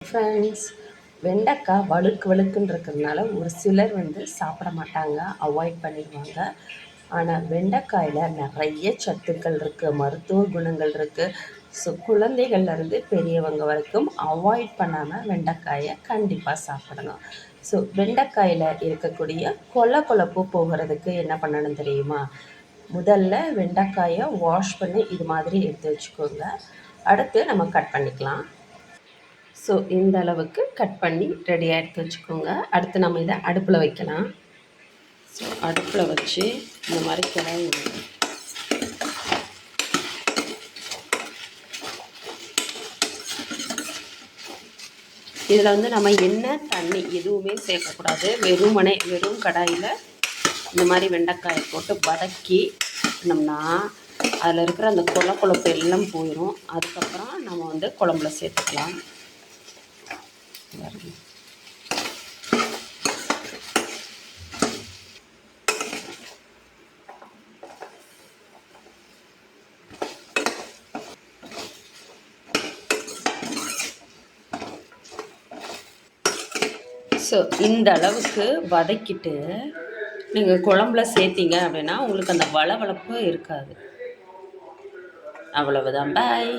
Friends, வெண்டைக்காய் வழுக்கு வழுக்குன்னு இருக்கிறதுனால ஒரு சிலர் சாப்பிட மாட்டாங்க, அவாய்ட் பண்ணிடுவாங்க. ஆனால் வெண்டைக்காயில் நிறைய சத்துக்கள் இருக்குது, மருத்துவ குணங்கள் இருக்குது. ஸோ குழந்தைகள்லேருந்து பெரியவங்க வரைக்கும் அவாய்ட் பண்ணாமல் வெண்டைக்காயை கண்டிப்பாக சாப்பிடணும். ஸோ வெண்டைக்காயில் இருக்கக்கூடிய கொழப்பு போகிறதுக்கு என்ன பண்ணணும் தெரியுமா? முதல்ல வெண்டைக்காயை வாஷ் பண்ணி இது மாதிரி எடுத்து வச்சுக்கோங்க. அடுத்து நம்ம கட் பண்ணிக்கலாம். ஸோ இந்த அளவுக்கு கட் பண்ணி ரெடியாக எடுத்து வச்சுக்கோங்க. அடுத்து நம்ம இதை அடுப்பில் வைக்கலாம். ஸோ அடுப்பில் வச்சு இந்த மாதிரி கிளறி இதில் நம்ம எண்ணெய் தண்ணி எதுவுமே சேர்க்கக்கூடாது. வெறும் கடாயில் இந்த மாதிரி வெண்டைக்காயை போட்டு வதக்கினோம்னா அதில் இருக்கிற அந்த கொழப்பு எல்லாம் போயிடும். அதுக்கப்புறம் நம்ம குழம்புல சேர்த்துக்கலாம். ஸோ இந்த அளவுக்கு வதக்கிட்டு நீங்கள் குழம்புல சேர்த்திங்க அப்படின்னா உங்களுக்கு அந்த வளவளப்பு இருக்காது. அவ்வளவுதான். பாய்.